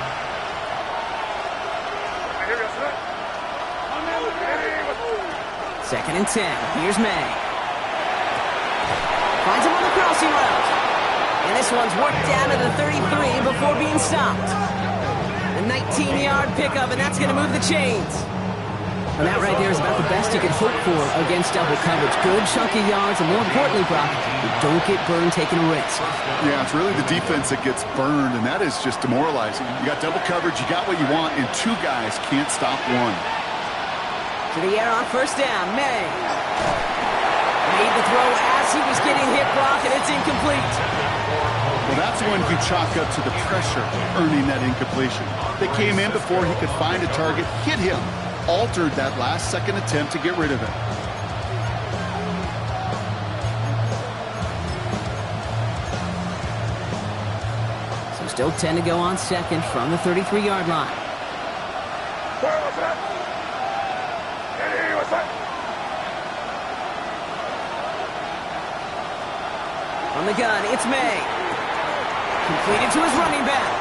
Second and 10. Here's May. Finds him on the crossing route. And this one's worked down to the 33 before being stopped. A 19-yard pickup, and that's going to move the chains. And that right there is about the best you can hope for against double coverage. Good chunky yards, and more importantly, Brock, you don't get burned taking a risk. Yeah, it's really the defense that gets burned, and that is just demoralizing. You got double coverage, you got what you want, and two guys can't stop one. To the air on first down, May. Made the throw as he was getting hit, Brock, and it's incomplete. Well, that's when you chalk up to the pressure earning that incompletion. They came in before he could find a target, hit him, altered that last-second attempt to get rid of it. So still 10 to go on second from the 33-yard line. On the gun, it's May. Completed to his running back.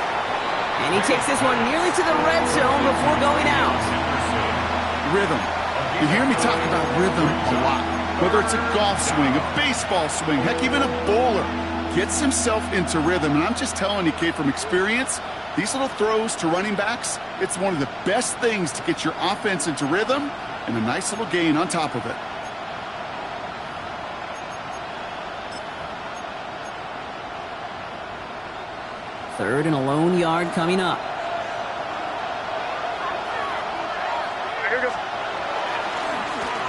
And he takes this one nearly to the red zone before going out. Rhythm. You hear me talk about rhythm a lot. Whether it's a golf swing, a baseball swing, heck, even a bowler gets himself into rhythm. And I'm just telling you, Kate, from experience, these little throws to running backs, it's one of the best things to get your offense into rhythm and a nice little gain on top of it. Third and a lone yard coming up.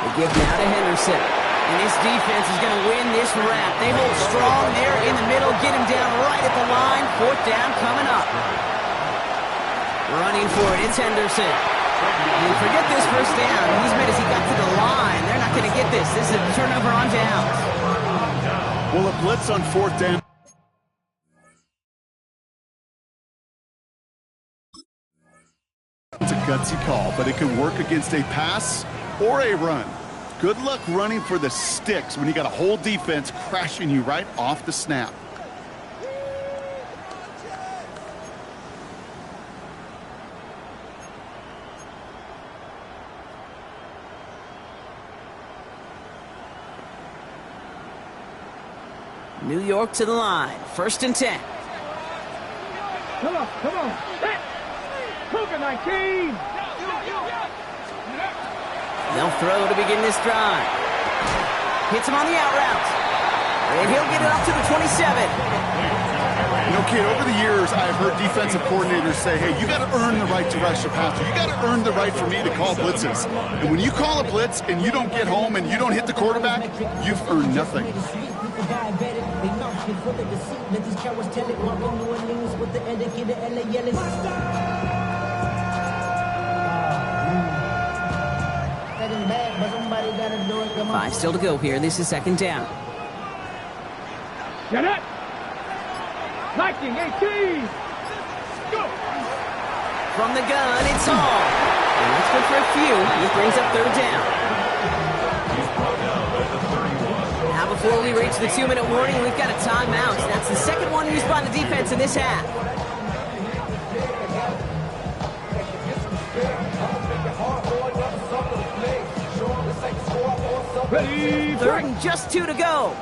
They give now to Henderson. And this defense is going to win this wrap. They hold strong there in the middle, get him down right at the line. Fourth down coming up. Running for it, it's Henderson. And forget this first down. He's made as he got to the line. They're not going to get this. This is a turnover on downs. Well, a blitz on fourth down. It's a gutsy call, but it can work against a pass or a run. Good luck running for the sticks when you got a whole defense crashing you right off the snap. New York to the line. First and 10. Come on, come on. Hit. Cougar 19. They'll throw to begin this drive. Hits him on the out route. And he'll get it up to the 27. You know, kid, over the years, I've heard defensive coordinators say, hey, you got to earn the right to rush a passer. You got to earn the right for me to call blitzes. And when you call a blitz and you don't get home and you don't hit the quarterback, you've earned nothing. Five still to go here. This is second down. Get it. 19, 18. from the gun, it's Hall. And that's good for a few. He brings up third down. Now before we reach the 2-minute warning, we've got a timeout. That's the second one used by the defense in this half. Ready, Third and just 2 to go.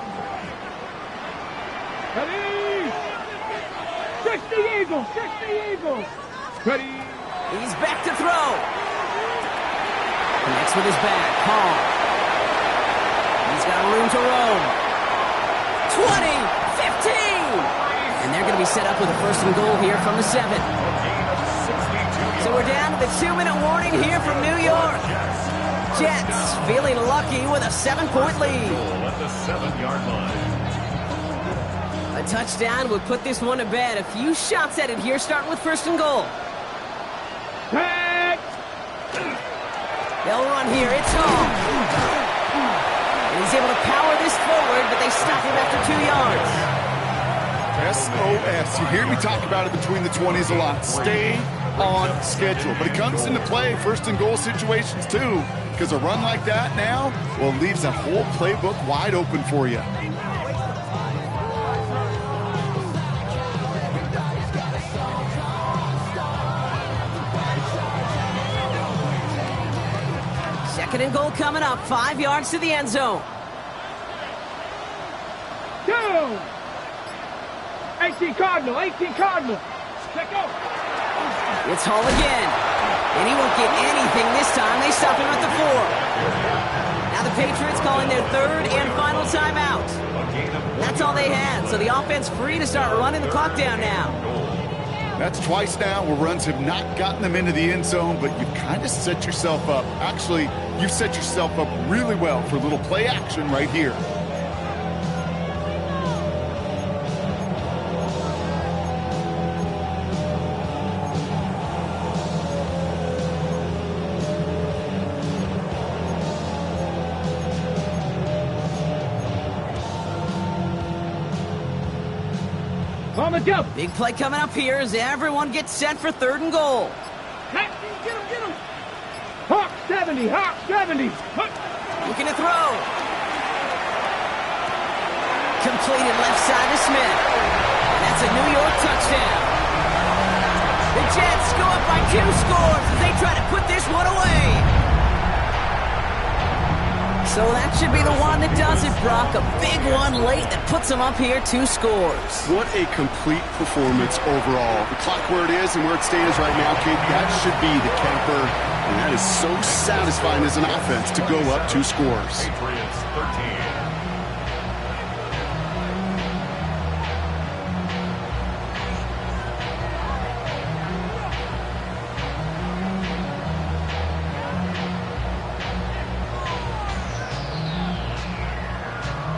ready. 60 Eagles, 60 Eagles. Ready. He's back to throw. Connects with his back. Hall. He's got room to roam. 20, 15. And they're going to be set up with a first and goal here from the 7. So we're down to the 2-minute warning here from New York. Jets feeling lucky with a 7-point lead. At the 7-yard line. A touchdown would put this one to bed. A few shots at it here, starting with first and goal. Tag. They'll run here. It's Hall. And he's able to power this forward, but they stop him after 2 yards. SOS. You hear me talk about it between the 20s a lot. Stay on schedule. But it comes into play first and goal situations too, because a run like that now, well, leaves that whole playbook wide open for you. Second and goal coming up. 5 yards to the end zone. 2. 18 Cardinal, 18 Cardinal. Check out. It's Hall again. And he won't get anything this time. They stop him at the 4. Now the Patriots calling their third and final timeout. That's all they had. So the offense free to start running the clock down now. That's twice now where runs have not gotten them into the end zone, but you've kind of set yourself up. Actually, you've set yourself up really well for a little play action right here. On the jump. Big play coming up here as everyone gets set for third and goal. Get him, get him. Hawk 70, Hawk 70. Looking to throw. Completed left side to Smith. And that's a New York touchdown. The Jets go up by 2 scores as they try to put this one away. So that should be the one that does it, Brock. A big one late that puts them up here 2 scores. What a complete performance overall. The clock where it is and where it stands right now, Kate, that should be the capper. And that is so satisfying as an offense to go up 2 scores. Patriots 13.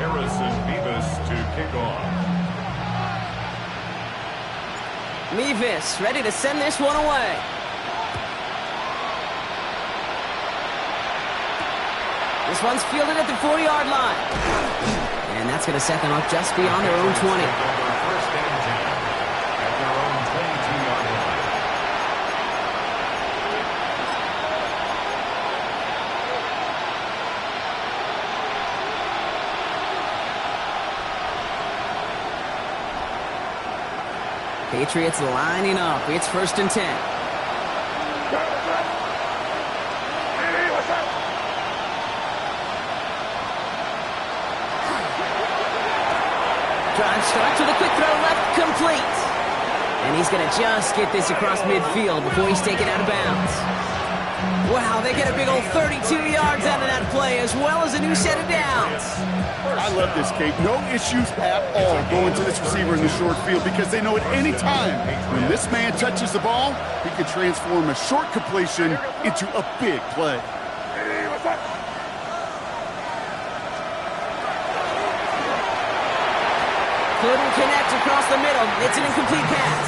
Harrison Beavis to kick off. Mevis ready to send this one away. This one's fielded at the 4-yard line. And that's going to set them up just beyond their own 20. First and 10 at their own 22-yard line. Patriots lining up. It's first and 10. Drive starts with a quick throw left, complete. And he's going to just get this across midfield before he's taken out of bounds. Wow, they get a big old 32 yards out of that play, as well as a new set of downs. I love this, Kate. No issues at all going to this receiver in the short field because they know at any time when this man touches the ball, he can transform a short completion into a big play. Couldn't connect across the middle. It's an incomplete pass.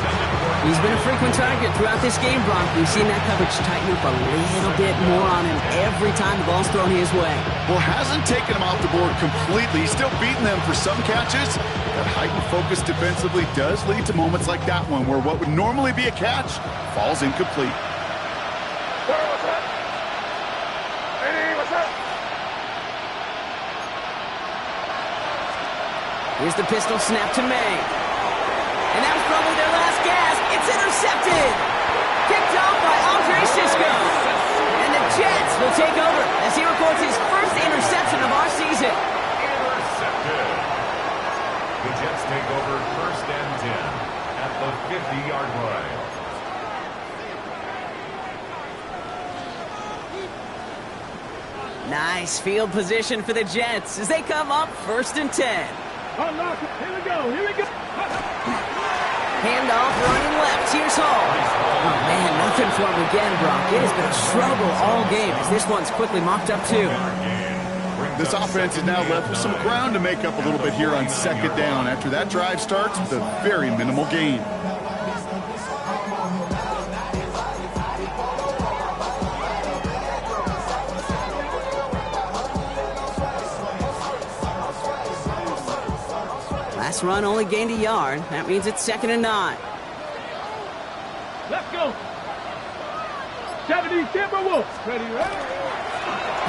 Intended for He's been a frequent target throughout this game, Brock. We've seen that coverage tighten up a little bit more on him every time the ball's thrown his way. Well, hasn't taken him off the board completely. He's still beating them for some catches. That heightened focus defensively does lead to moments like that one where what would normally be a catch falls incomplete. Here's the pistol snap to May. And that was probably their last gasp. It's intercepted. Picked off by Andre Sisco. And the Jets will take over as he records his first interception of our season. Intercepted. The Jets take over 1st and 10 at the 50-yard line. Nice field position for the Jets as they come up 1st and 10. Unlock it. Here we go. Here we go. Handoff running left. Here's Hall. Oh, man, nothing for him again, Brock. It has been a struggle all game as this one's quickly mopped up, too. This offense is now left with some ground to make up a little bit here on 2nd down after that drive starts with a very minimal gain. Last run only gained a yard. That means it's 2nd and 9. Let's go. 70 Timberwolves. Ready, ready?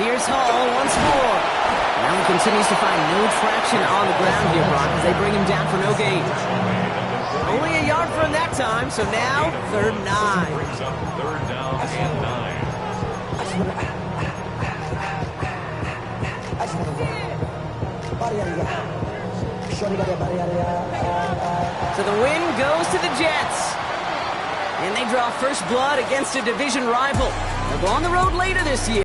Here's Hall once more. Now he continues to find no traction on the ground here, Brock, as they bring him down for no gain. Only a yard for him that time, so now 3rd and 9. Brings up 3rd down and 9. So the win goes to the Jets. And they draw first blood against a division rival. They'll go on the road later this year.